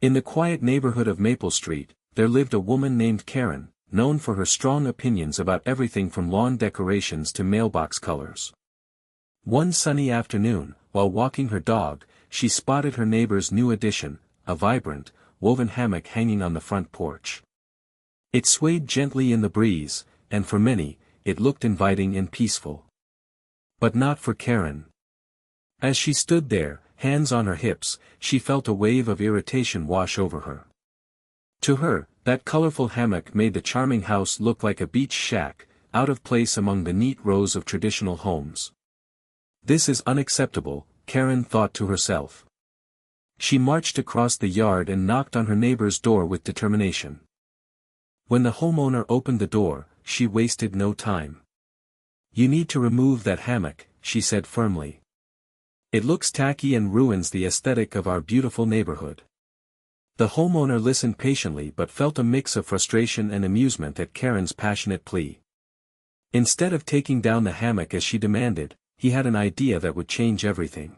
In the quiet neighborhood of Maple Street, there lived a woman named Karen, known for her strong opinions about everything from lawn decorations to mailbox colors. One sunny afternoon, while walking her dog, she spotted her neighbor's new addition, a vibrant, woven hammock hanging on the front porch. It swayed gently in the breeze, and for many, it looked inviting and peaceful. But not for Karen. As she stood there, hands on her hips, she felt a wave of irritation wash over her. To her, that colorful hammock made the charming house look like a beach shack, out of place among the neat rows of traditional homes. This is unacceptable, Karen thought to herself. She marched across the yard and knocked on her neighbor's door with determination. When the homeowner opened the door, she wasted no time. "You need to remove that hammock," she said firmly. "It looks tacky and ruins the aesthetic of our beautiful neighborhood." The homeowner listened patiently but felt a mix of frustration and amusement at Karen's passionate plea. Instead of taking down the hammock as she demanded, he had an idea that would change everything.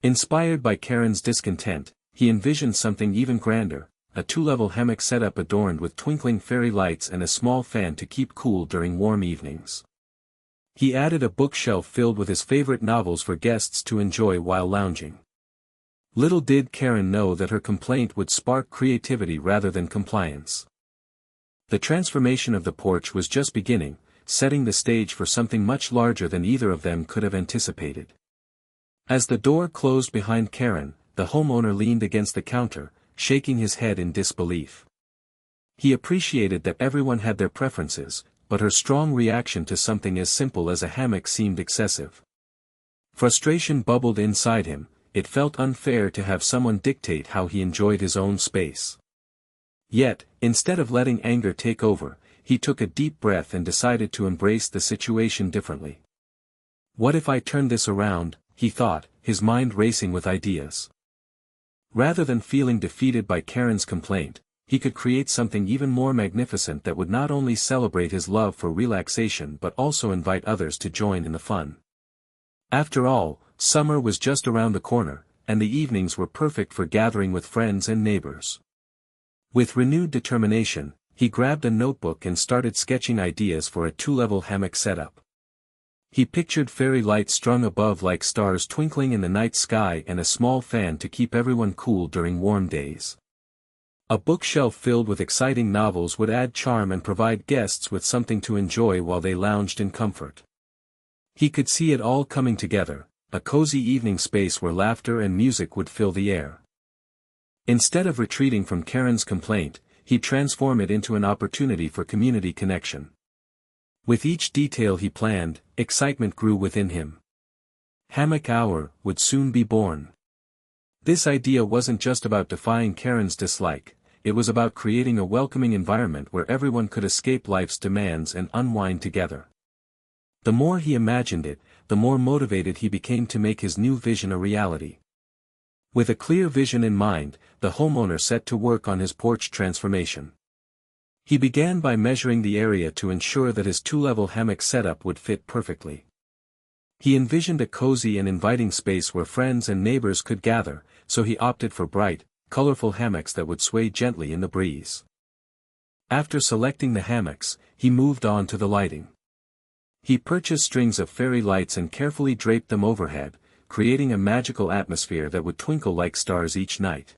Inspired by Karen's discontent, he envisioned something even grander, a two-level hammock setup adorned with twinkling fairy lights and a small fan to keep cool during warm evenings. He added a bookshelf filled with his favorite novels for guests to enjoy while lounging. Little did Karen know that her complaint would spark creativity rather than compliance. The transformation of the porch was just beginning, setting the stage for something much larger than either of them could have anticipated. As the door closed behind Karen, the homeowner leaned against the counter, shaking his head in disbelief. He appreciated that everyone had their preferences, but her strong reaction to something as simple as a hammock seemed excessive. Frustration bubbled inside him. It felt unfair to have someone dictate how he enjoyed his own space. Yet, instead of letting anger take over, he took a deep breath and decided to embrace the situation differently. "What if I turn this around?" he thought, his mind racing with ideas. Rather than feeling defeated by Karen's complaint, he could create something even more magnificent that would not only celebrate his love for relaxation but also invite others to join in the fun. After all, summer was just around the corner, and the evenings were perfect for gathering with friends and neighbors. With renewed determination, he grabbed a notebook and started sketching ideas for a two-level hammock setup. He pictured fairy lights strung above like stars twinkling in the night sky and a small fan to keep everyone cool during warm days. A bookshelf filled with exciting novels would add charm and provide guests with something to enjoy while they lounged in comfort. He could see it all coming together, a cozy evening space where laughter and music would fill the air. Instead of retreating from Karen's complaint, he transformed it into an opportunity for community connection. With each detail he planned, excitement grew within him. Hammock Hour would soon be born. This idea wasn't just about defying Karen's dislike, it was about creating a welcoming environment where everyone could escape life's demands and unwind together. The more he imagined it, the more motivated he became to make his new vision a reality. With a clear vision in mind, the homeowner set to work on his porch transformation. He began by measuring the area to ensure that his two-level hammock setup would fit perfectly. He envisioned a cozy and inviting space where friends and neighbors could gather, so he opted for bright, colorful hammocks that would sway gently in the breeze. After selecting the hammocks, he moved on to the lighting. He purchased strings of fairy lights and carefully draped them overhead, creating a magical atmosphere that would twinkle like stars each night.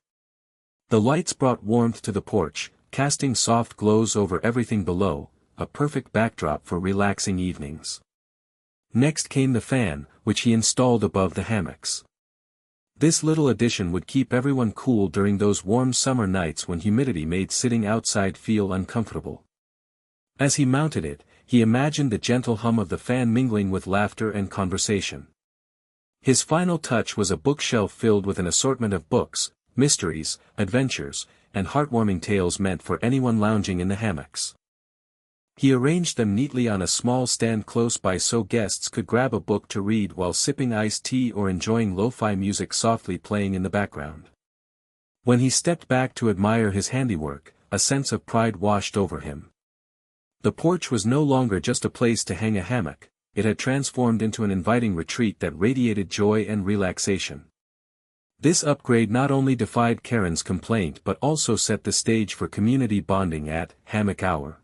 The lights brought warmth to the porch, casting soft glows over everything below, a perfect backdrop for relaxing evenings. Next came the fan, which he installed above the hammocks. This little addition would keep everyone cool during those warm summer nights when humidity made sitting outside feel uncomfortable. As he mounted it, he imagined the gentle hum of the fan mingling with laughter and conversation. His final touch was a bookshelf filled with an assortment of books, mysteries, adventures, and heartwarming tales meant for anyone lounging in the hammocks. He arranged them neatly on a small stand close by so guests could grab a book to read while sipping iced tea or enjoying lo-fi music softly playing in the background. When he stepped back to admire his handiwork, a sense of pride washed over him. The porch was no longer just a place to hang a hammock, it had transformed into an inviting retreat that radiated joy and relaxation. This upgrade not only defied Karen's complaint but also set the stage for community bonding at Hammock Hour.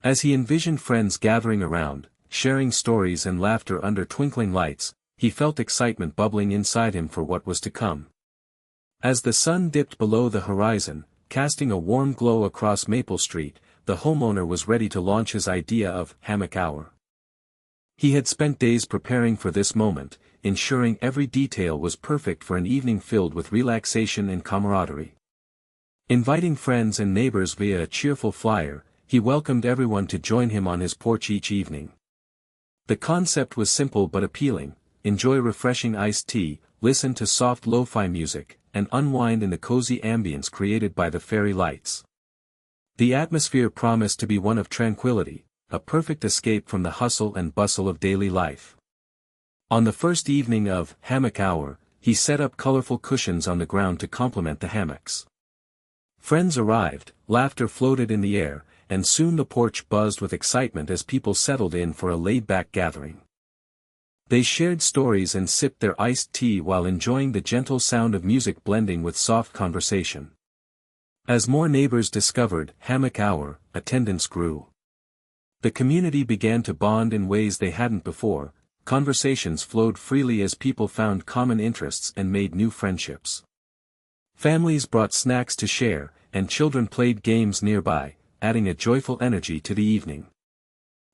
As he envisioned friends gathering around, sharing stories and laughter under twinkling lights, he felt excitement bubbling inside him for what was to come. As the sun dipped below the horizon, casting a warm glow across Maple Street, the homeowner was ready to launch his idea of Hammock Hour. He had spent days preparing for this moment, ensuring every detail was perfect for an evening filled with relaxation and camaraderie. Inviting friends and neighbors via a cheerful flyer, he welcomed everyone to join him on his porch each evening. The concept was simple but appealing: enjoy refreshing iced tea, listen to soft lo-fi music, and unwind in the cozy ambience created by the fairy lights. The atmosphere promised to be one of tranquility, a perfect escape from the hustle and bustle of daily life. On the first evening of Hammock Hour, he set up colorful cushions on the ground to complement the hammocks. Friends arrived, laughter floated in the air, and soon the porch buzzed with excitement as people settled in for a laid-back gathering. They shared stories and sipped their iced tea while enjoying the gentle sound of music blending with soft conversation. As more neighbors discovered Hammock Hour, attendance grew. The community began to bond in ways they hadn't before. Conversations flowed freely as people found common interests and made new friendships. Families brought snacks to share, and children played games nearby, adding a joyful energy to the evening.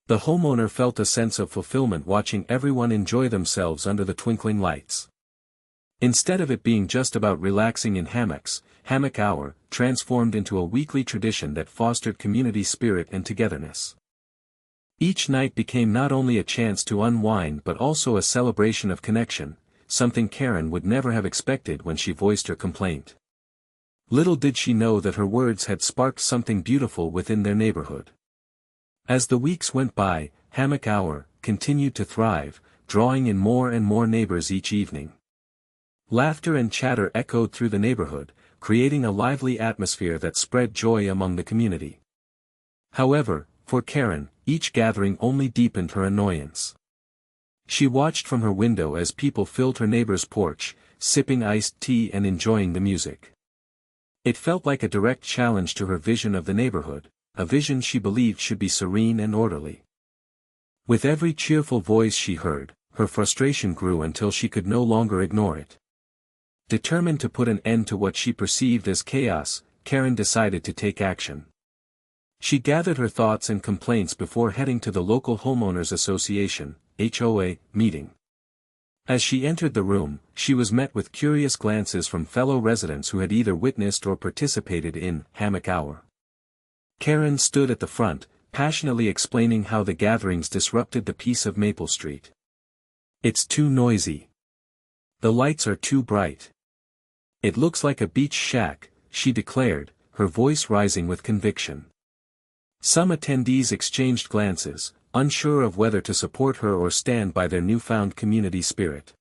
The homeowner felt a sense of fulfillment watching everyone enjoy themselves under the twinkling lights. Instead of it being just about relaxing in hammocks, Hammock Hour transformed into a weekly tradition that fostered community spirit and togetherness. Each night became not only a chance to unwind but also a celebration of connection, something Karen would never have expected when she voiced her complaint. Little did she know that her words had sparked something beautiful within their neighborhood. As the weeks went by, Hammock Hour continued to thrive, drawing in more and more neighbors each evening. Laughter and chatter echoed through the neighborhood, creating a lively atmosphere that spread joy among the community. However, for Karen, each gathering only deepened her annoyance. She watched from her window as people filled her neighbor's porch, sipping iced tea and enjoying the music. It felt like a direct challenge to her vision of the neighborhood, a vision she believed should be serene and orderly. With every cheerful voice she heard, her frustration grew until she could no longer ignore it. Determined to put an end to what she perceived as chaos, Karen decided to take action. She gathered her thoughts and complaints before heading to the local homeowners association, HOA, meeting. As she entered the room, she was met with curious glances from fellow residents who had either witnessed or participated in Hammock Hour. Karen stood at the front, passionately explaining how the gatherings disrupted the peace of Maple Street. "It's too noisy. The lights are too bright. It looks like a beach shack," she declared, her voice rising with conviction. Some attendees exchanged glances, unsure of whether to support her or stand by their newfound community spirit.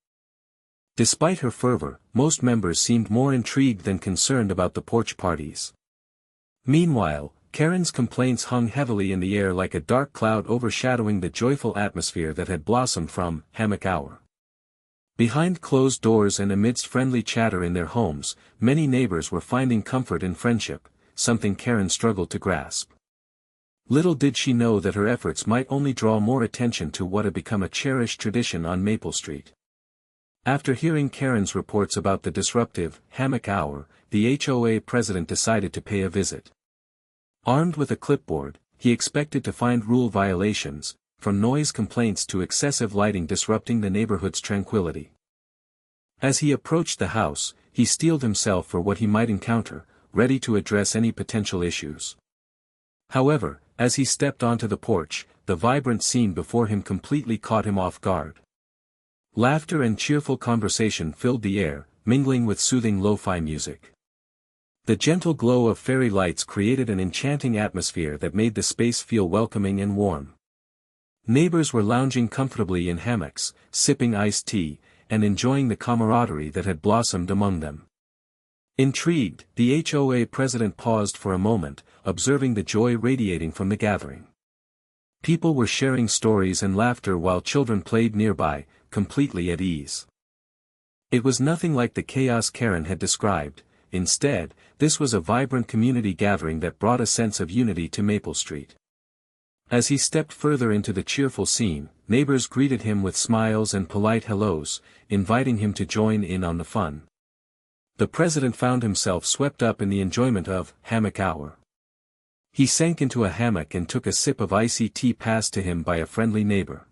Despite her fervor, most members seemed more intrigued than concerned about the porch parties. Meanwhile, Karen's complaints hung heavily in the air like a dark cloud overshadowing the joyful atmosphere that had blossomed from Hammock Hour. Behind closed doors and amidst friendly chatter in their homes, many neighbors were finding comfort in friendship, something Karen struggled to grasp. Little did she know that her efforts might only draw more attention to what had become a cherished tradition on Maple Street. After hearing Karen's reports about the disruptive Hammock Hour, the HOA president decided to pay a visit. Armed with a clipboard, he expected to find rule violations, from noise complaints to excessive lighting disrupting the neighborhood's tranquility. As he approached the house, he steeled himself for what he might encounter, ready to address any potential issues. However, as he stepped onto the porch, the vibrant scene before him completely caught him off guard. Laughter and cheerful conversation filled the air, mingling with soothing lo-fi music. The gentle glow of fairy lights created an enchanting atmosphere that made the space feel welcoming and warm. Neighbors were lounging comfortably in hammocks, sipping iced tea, and enjoying the camaraderie that had blossomed among them. Intrigued, the HOA president paused for a moment, observing the joy radiating from the gathering. People were sharing stories and laughter while children played nearby, completely at ease. It was nothing like the chaos Karen had described. Instead, this was a vibrant community gathering that brought a sense of unity to Maple Street. As he stepped further into the cheerful scene, neighbors greeted him with smiles and polite hellos, inviting him to join in on the fun. The president found himself swept up in the enjoyment of Hammock Hour. He sank into a hammock and took a sip of icy tea passed to him by a friendly neighbor.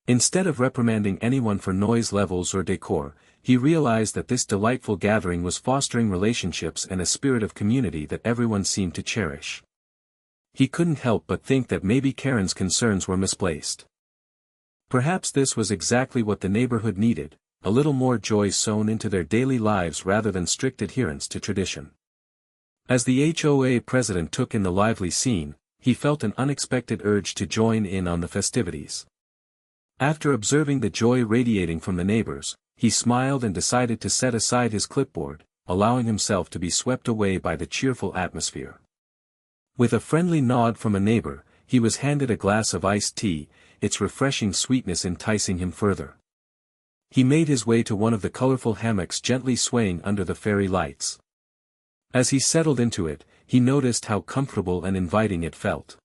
Instead of reprimanding anyone for noise levels or decor, he realized that this delightful gathering was fostering relationships and a spirit of community that everyone seemed to cherish. He couldn't help but think that maybe Karen's concerns were misplaced. Perhaps this was exactly what the neighborhood needed, a little more joy sown into their daily lives rather than strict adherence to tradition. As the HOA president took in the lively scene, he felt an unexpected urge to join in on the festivities. After observing the joy radiating from the neighbors, he smiled and decided to set aside his clipboard, allowing himself to be swept away by the cheerful atmosphere. With a friendly nod from a neighbor, he was handed a glass of iced tea, its refreshing sweetness enticing him further. He made his way to one of the colorful hammocks gently swaying under the fairy lights. As he settled into it, he noticed how comfortable and inviting it felt.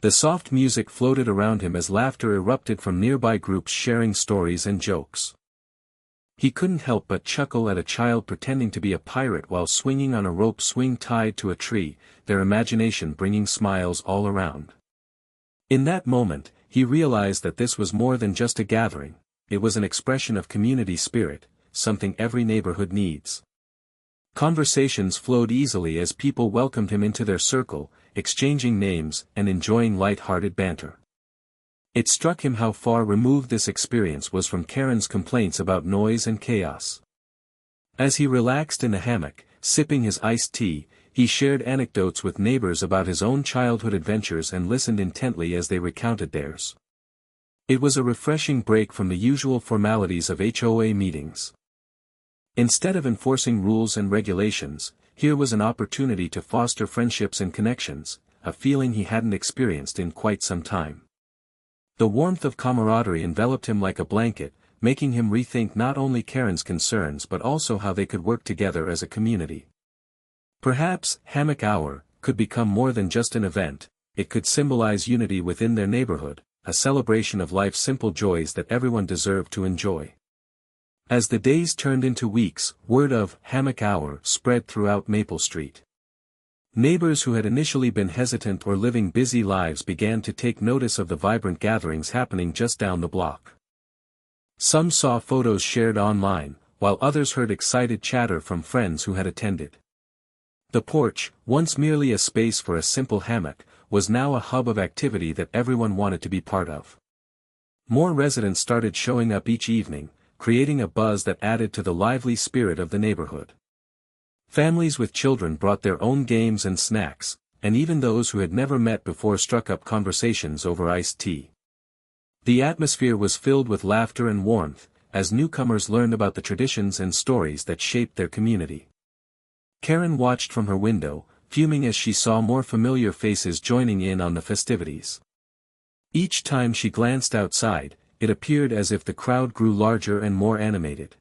The soft music floated around him as laughter erupted from nearby groups sharing stories and jokes. He couldn't help but chuckle at a child pretending to be a pirate while swinging on a rope swing tied to a tree, their imagination bringing smiles all around. In that moment, he realized that this was more than just a gathering, it was an expression of community spirit, something every neighborhood needs. Conversations flowed easily as people welcomed him into their circle, exchanging names and enjoying light-hearted banter. It struck him how far removed this experience was from Karen's complaints about noise and chaos. As he relaxed in the hammock, sipping his iced tea, he shared anecdotes with neighbors about his own childhood adventures and listened intently as they recounted theirs. It was a refreshing break from the usual formalities of HOA meetings. Instead of enforcing rules and regulations, here was an opportunity to foster friendships and connections, a feeling he hadn't experienced in quite some time. The warmth of camaraderie enveloped him like a blanket, making him rethink not only Karen's concerns but also how they could work together as a community. Perhaps Hammock Hour could become more than just an event, it could symbolize unity within their neighborhood, a celebration of life's simple joys that everyone deserved to enjoy. As the days turned into weeks, word of Hammock Hour spread throughout Maple Street. Neighbors who had initially been hesitant or living busy lives began to take notice of the vibrant gatherings happening just down the block. Some saw photos shared online, while others heard excited chatter from friends who had attended. The porch, once merely a space for a simple hammock, was now a hub of activity that everyone wanted to be part of. More residents started showing up each evening, creating a buzz that added to the lively spirit of the neighborhood. Families with children brought their own games and snacks, and even those who had never met before struck up conversations over iced tea. The atmosphere was filled with laughter and warmth, as newcomers learned about the traditions and stories that shaped their community. Karen watched from her window, fuming as she saw more familiar faces joining in on the festivities. Each time she glanced outside, it appeared as if the crowd grew larger and more animated.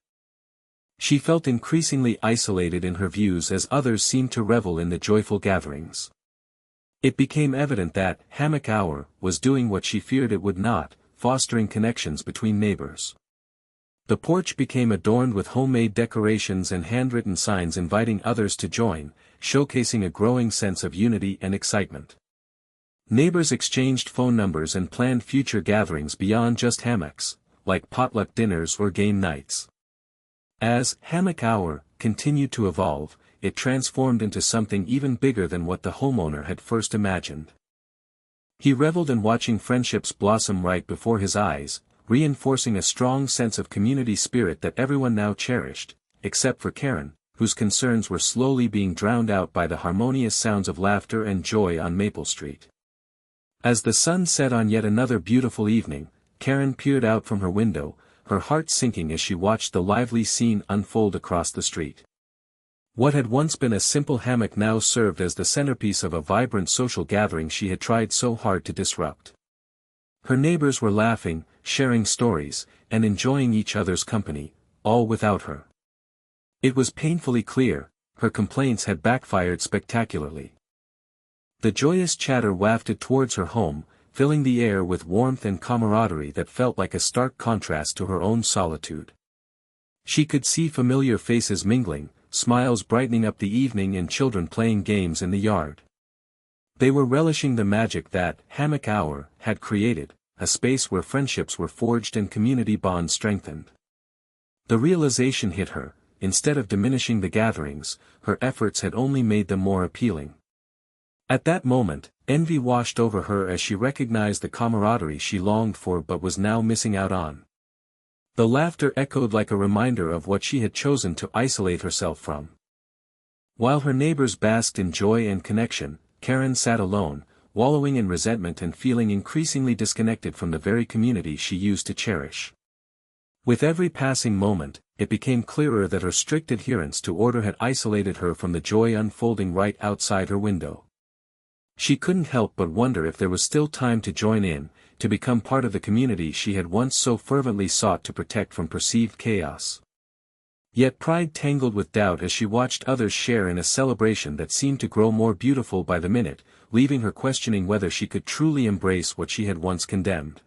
She felt increasingly isolated in her views as others seemed to revel in the joyful gatherings. It became evident that Hammock Hour was doing what she feared it would not, fostering connections between neighbors. The porch became adorned with homemade decorations and handwritten signs inviting others to join, showcasing a growing sense of unity and excitement. Neighbors exchanged phone numbers and planned future gatherings beyond just hammocks, like potluck dinners or game nights. As Hammock Hour continued to evolve, it transformed into something even bigger than what the homeowner had first imagined. He reveled in watching friendships blossom right before his eyes, reinforcing a strong sense of community spirit that everyone now cherished, except for Karen, whose concerns were slowly being drowned out by the harmonious sounds of laughter and joy on Maple Street. As the sun set on yet another beautiful evening, Karen peered out from her window, her heart sinking as she watched the lively scene unfold across the street. What had once been a simple hammock now served as the centerpiece of a vibrant social gathering she had tried so hard to disrupt. Her neighbors were laughing, sharing stories, and enjoying each other's company, all without her. It was painfully clear, her complaints had backfired spectacularly. The joyous chatter wafted towards her home, filling the air with warmth and camaraderie that felt like a stark contrast to her own solitude. She could see familiar faces mingling, smiles brightening up the evening and children playing games in the yard. They were relishing the magic that Hammock Hour had created, a space where friendships were forged and community bonds strengthened. The realization hit her, instead of diminishing the gatherings, her efforts had only made them more appealing. At that moment, envy washed over her as she recognized the camaraderie she longed for but was now missing out on. The laughter echoed like a reminder of what she had chosen to isolate herself from. While her neighbors basked in joy and connection, Karen sat alone, wallowing in resentment and feeling increasingly disconnected from the very community she used to cherish. With every passing moment, it became clearer that her strict adherence to order had isolated her from the joy unfolding right outside her window. She couldn't help but wonder if there was still time to join in, to become part of the community she had once so fervently sought to protect from perceived chaos. Yet pride tangled with doubt as she watched others share in a celebration that seemed to grow more beautiful by the minute, leaving her questioning whether she could truly embrace what she had once condemned.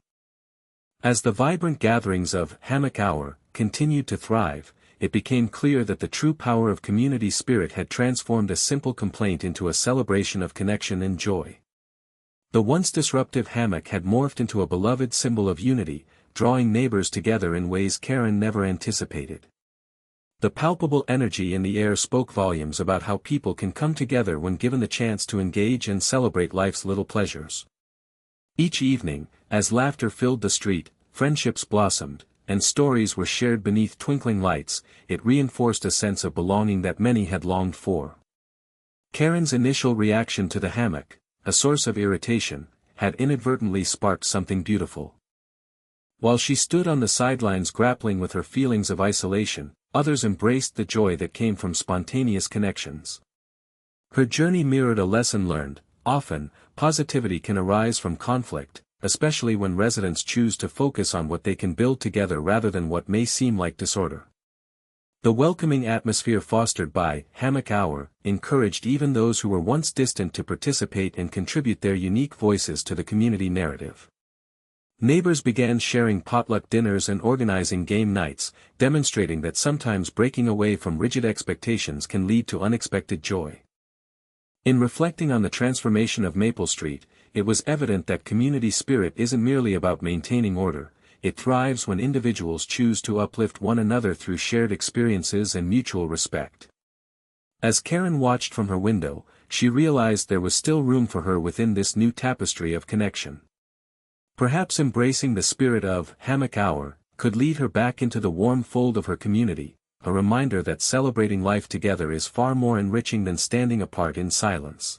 As the vibrant gatherings of Hammock Hour continued to thrive, it became clear that the true power of community spirit had transformed a simple complaint into a celebration of connection and joy. The once disruptive hammock had morphed into a beloved symbol of unity, drawing neighbors together in ways Karen never anticipated. The palpable energy in the air spoke volumes about how people can come together when given the chance to engage and celebrate life's little pleasures. Each evening, as laughter filled the street, friendships blossomed, and stories were shared beneath twinkling lights, it reinforced a sense of belonging that many had longed for. Karen's initial reaction to the hammock, a source of irritation, had inadvertently sparked something beautiful. While she stood on the sidelines grappling with her feelings of isolation, others embraced the joy that came from spontaneous connections. Her journey mirrored a lesson learned: often, positivity can arise from conflict, especially when residents choose to focus on what they can build together rather than what may seem like disorder. The welcoming atmosphere fostered by Hammock Hour encouraged even those who were once distant to participate and contribute their unique voices to the community narrative. Neighbors began sharing potluck dinners and organizing game nights, demonstrating that sometimes breaking away from rigid expectations can lead to unexpected joy. In reflecting on the transformation of Maple Street, it was evident that community spirit isn't merely about maintaining order, it thrives when individuals choose to uplift one another through shared experiences and mutual respect. As Karen watched from her window, she realized there was still room for her within this new tapestry of connection. Perhaps embracing the spirit of Hammock Hour could lead her back into the warm fold of her community, a reminder that celebrating life together is far more enriching than standing apart in silence.